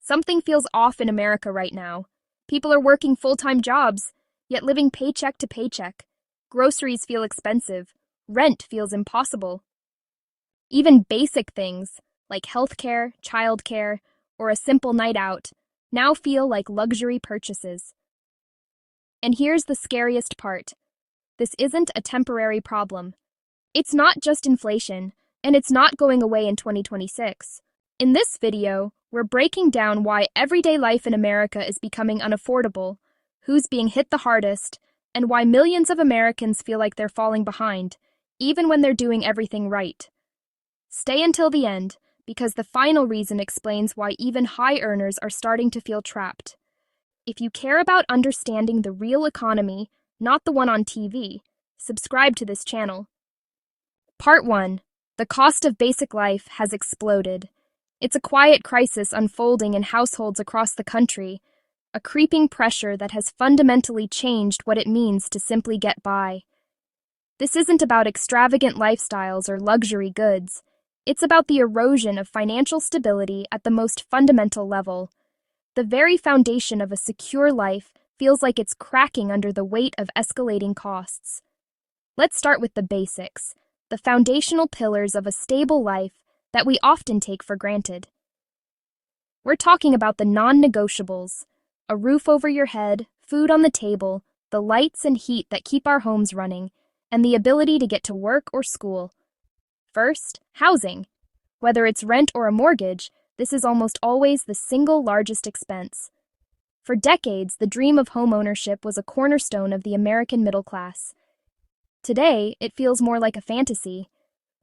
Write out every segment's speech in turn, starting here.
Something feels off in America right now. People are working full-time jobs, yet living paycheck to paycheck. Groceries feel expensive. Rent feels impossible. Even basic things, like healthcare, childcare, or a simple night out, now feel like luxury purchases. And here's the scariest part. This isn't a temporary problem. It's not just inflation, and it's not going away in 2026. In this video, we're breaking down why everyday life in America is becoming unaffordable, who's being hit the hardest, and why millions of Americans feel like they're falling behind, even when they're doing everything right. Stay until the end, because the final reason explains why even high earners are starting to feel trapped. If you care about understanding the real economy, not the one on TV, subscribe to this channel. Part 1. The cost of basic life has exploded. It's a quiet crisis unfolding in households across the country, a creeping pressure that has fundamentally changed what it means to simply get by. This isn't about extravagant lifestyles or luxury goods. It's about the erosion of financial stability at the most fundamental level. The very foundation of a secure life feels like it's cracking under the weight of escalating costs. Let's start with the basics, the foundational pillars of a stable life that we often take for granted. We're talking about the non-negotiables: a roof over your head, food on the table, the lights and heat that keep our homes running, and the ability to get to work or school. First, housing. Whether it's rent or a mortgage, this is almost always the single largest expense. For decades, the dream of homeownership was a cornerstone of the American middle class. Today, it feels more like a fantasy.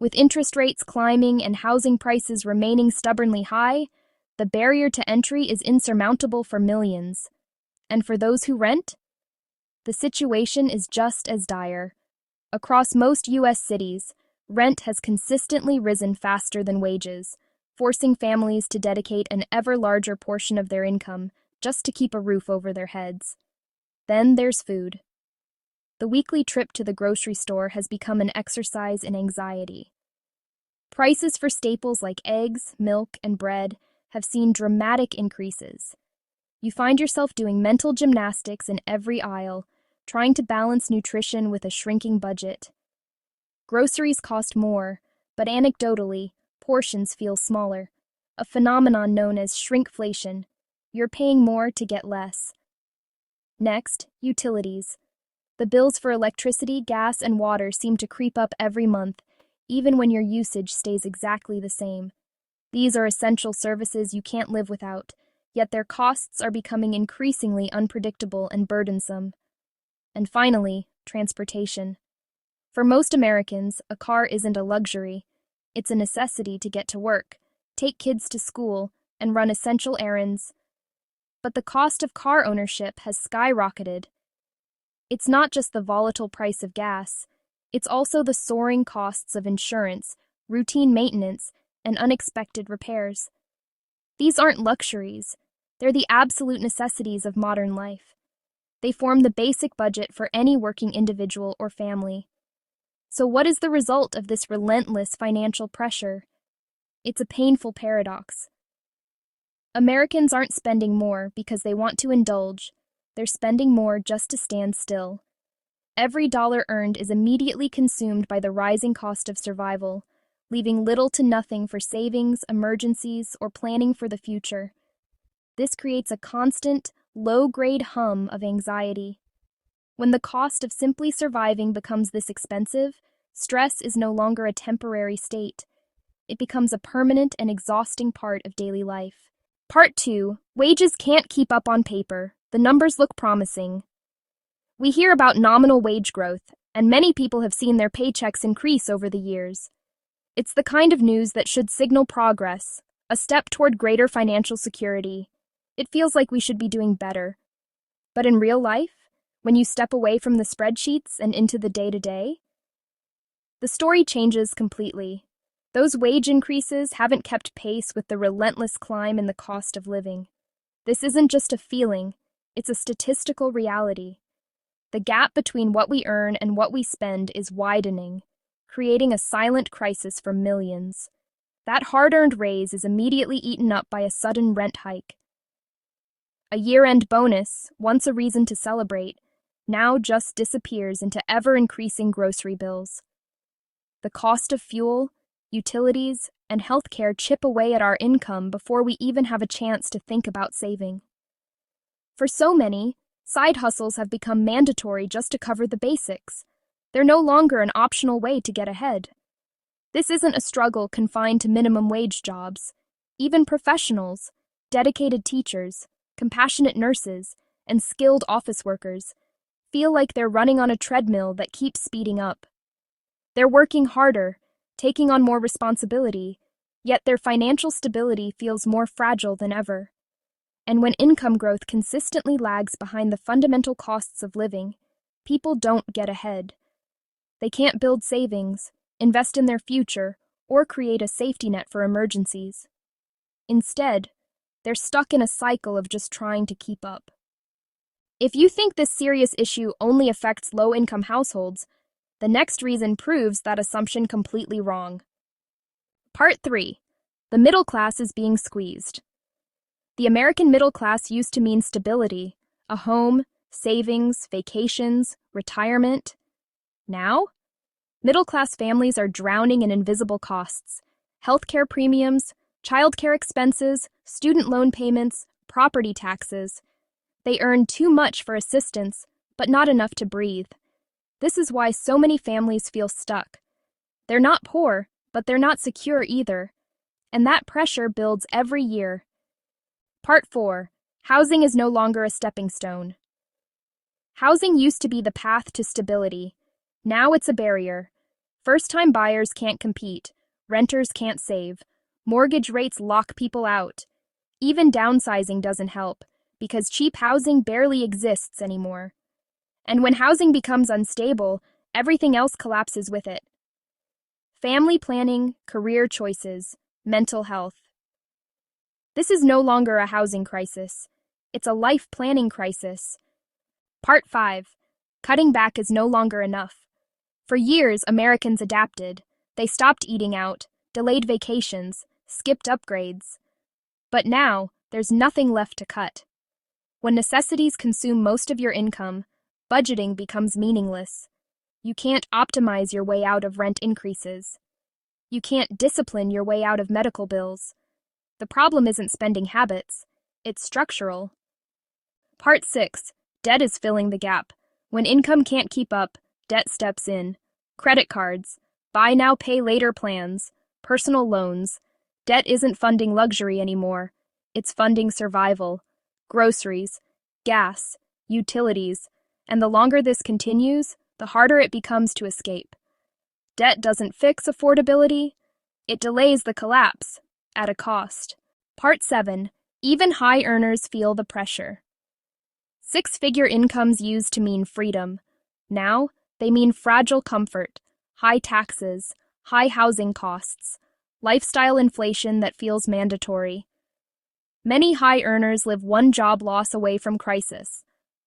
With interest rates climbing and housing prices remaining stubbornly high, the barrier to entry is insurmountable for millions. And for those who rent? The situation is just as dire. Across most U.S. cities, rent has consistently risen faster than wages, forcing families to dedicate an ever larger portion of their income just to keep a roof over their heads. Then there's food. The weekly trip to the grocery store has become an exercise in anxiety. Prices for staples like eggs, milk, and bread have seen dramatic increases. You find yourself doing mental gymnastics in every aisle, trying to balance nutrition with a shrinking budget. Groceries cost more, but anecdotally, portions feel smaller, a phenomenon known as shrinkflation. You're paying more to get less. Next, utilities. The bills for electricity, gas, and water seem to creep up every month, even when your usage stays exactly the same. These are essential services you can't live without, yet their costs are becoming increasingly unpredictable and burdensome. And finally, transportation. For most Americans, a car isn't a luxury. It's a necessity to get to work, take kids to school, and run essential errands. But the cost of car ownership has skyrocketed. It's not just the volatile price of gas. It's also the soaring costs of insurance, routine maintenance, and unexpected repairs. These aren't luxuries. They're the absolute necessities of modern life. They form the basic budget for any working individual or family. So what is the result of this relentless financial pressure? It's a painful paradox. Americans aren't spending more because they want to indulge. They're spending more just to stand still. Every dollar earned is immediately consumed by the rising cost of survival, leaving little to nothing for savings, emergencies, or planning for the future. This creates a constant, low-grade hum of anxiety. When the cost of simply surviving becomes this expensive, stress is no longer a temporary state. It becomes a permanent and exhausting part of daily life. Part 2. Wages can't keep up on paper. The numbers look promising. We hear about nominal wage growth, and many people have seen their paychecks increase over the years. It's the kind of news that should signal progress, a step toward greater financial security. It feels like we should be doing better. But in real life, when you step away from the spreadsheets and into the day-to-day, the story changes completely. Those wage increases haven't kept pace with the relentless climb in the cost of living. This isn't just a feeling, it's a statistical reality. The gap between what we earn and what we spend is widening, creating a silent crisis for millions. That hard-earned raise is immediately eaten up by a sudden rent hike. A year-end bonus, once a reason to celebrate, now just disappears into ever-increasing grocery bills. The cost of fuel, utilities, and healthcare chip away at our income before we even have a chance to think about saving. For so many, side hustles have become mandatory just to cover the basics. They're no longer an optional way to get ahead. This isn't a struggle confined to minimum wage jobs. Even professionals, dedicated teachers, compassionate nurses, and skilled office workers feel like they're running on a treadmill that keeps speeding up. They're working harder, taking on more responsibility, yet their financial stability feels more fragile than ever. And when income growth consistently lags behind the fundamental costs of living, people don't get ahead. They can't build savings, invest in their future, or create a safety net for emergencies. Instead, they're stuck in a cycle of just trying to keep up. If you think this serious issue only affects low-income households, the next reason proves that assumption completely wrong. Part 3. The middle class is being squeezed. The American middle class used to mean stability, a home, savings, vacations, retirement. Now, middle-class families are drowning in invisible costs: healthcare premiums, childcare expenses, student loan payments, property taxes. They earn too much for assistance, but not enough to breathe. This is why so many families feel stuck. They're not poor, but they're not secure either. And that pressure builds every year. Part 4. Housing is no longer a stepping stone. Housing used to be the path to stability. Now it's a barrier. First-time buyers can't compete. Renters can't save. Mortgage rates lock people out. Even downsizing doesn't help, because cheap housing barely exists anymore. And when housing becomes unstable, everything else collapses with it. Family planning, career choices, mental health. This is no longer a housing crisis. It's a life planning crisis. Part 5. Cutting back is no longer enough. For years, Americans adapted. They stopped eating out, delayed vacations, skipped upgrades. But now, there's nothing left to cut. When necessities consume most of your income, budgeting becomes meaningless. You can't optimize your way out of rent increases. You can't discipline your way out of medical bills. The problem isn't spending habits, it's structural. Part 6. Debt is filling the gap. When income can't keep up, debt steps in. Credit cards, buy now, pay later plans, personal loans. Debt isn't funding luxury anymore. It's funding survival. Groceries, gas, utilities. And the longer this continues, the harder it becomes to escape. Debt doesn't fix affordability. It delays the collapse, at a cost. Part 7. Even high earners feel the pressure. Six-figure incomes used to mean freedom. Now, they mean fragile comfort, high taxes, high housing costs, lifestyle inflation that feels mandatory. Many high earners live one job loss away from crisis,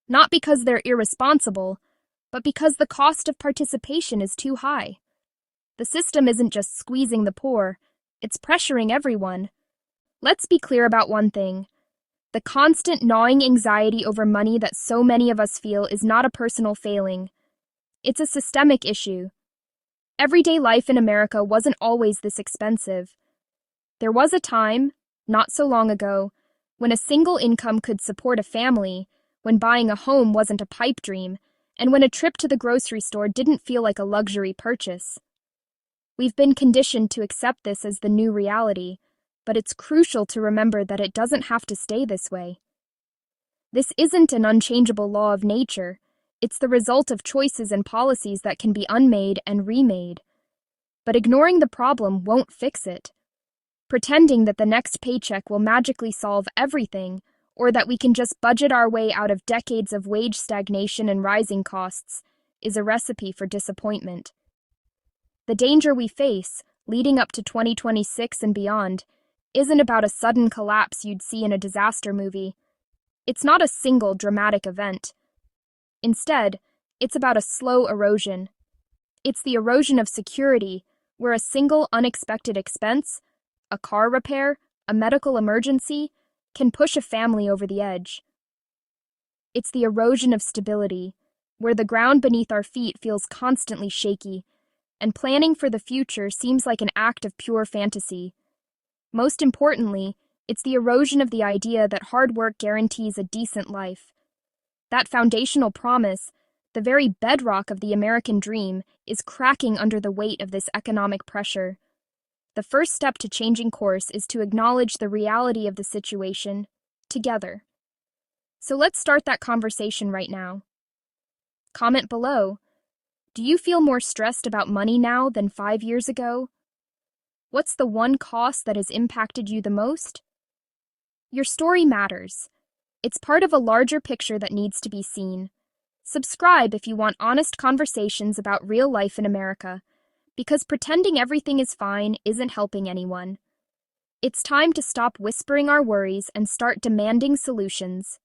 not because they're irresponsible, but because the cost of participation is too high. The system isn't just squeezing the poor, it's pressuring everyone. Let's be clear about one thing. The constant gnawing anxiety over money that so many of us feel is not a personal failing. It's a systemic issue. Everyday life in America wasn't always this expensive. There was a time, not so long ago, when a single income could support a family, when buying a home wasn't a pipe dream, and when a trip to the grocery store didn't feel like a luxury purchase. We've been conditioned to accept this as the new reality, but it's crucial to remember that it doesn't have to stay this way. This isn't an unchangeable law of nature. It's the result of choices and policies that can be unmade and remade. But ignoring the problem won't fix it. Pretending that the next paycheck will magically solve everything, or that we can just budget our way out of decades of wage stagnation and rising costs, is a recipe for disappointment. The danger we face, leading up to 2026 and beyond, isn't about a sudden collapse you'd see in a disaster movie. It's not a single dramatic event. Instead, it's about a slow erosion. It's the erosion of security, where a single unexpected expense, a car repair, a medical emergency, can push a family over the edge. It's the erosion of stability, where the ground beneath our feet feels constantly shaky, and planning for the future seems like an act of pure fantasy. Most importantly, it's the erosion of the idea that hard work guarantees a decent life. That foundational promise, the very bedrock of the American dream, is cracking under the weight of this economic pressure. The first step to changing course is to acknowledge the reality of the situation, together. So let's start that conversation right now. Comment below. Do you feel more stressed about money now than 5 years ago? What's the one cost that has impacted you the most? Your story matters. It's part of a larger picture that needs to be seen. Subscribe if you want honest conversations about real life in America, because pretending everything is fine isn't helping anyone. It's time to stop whispering our worries and start demanding solutions.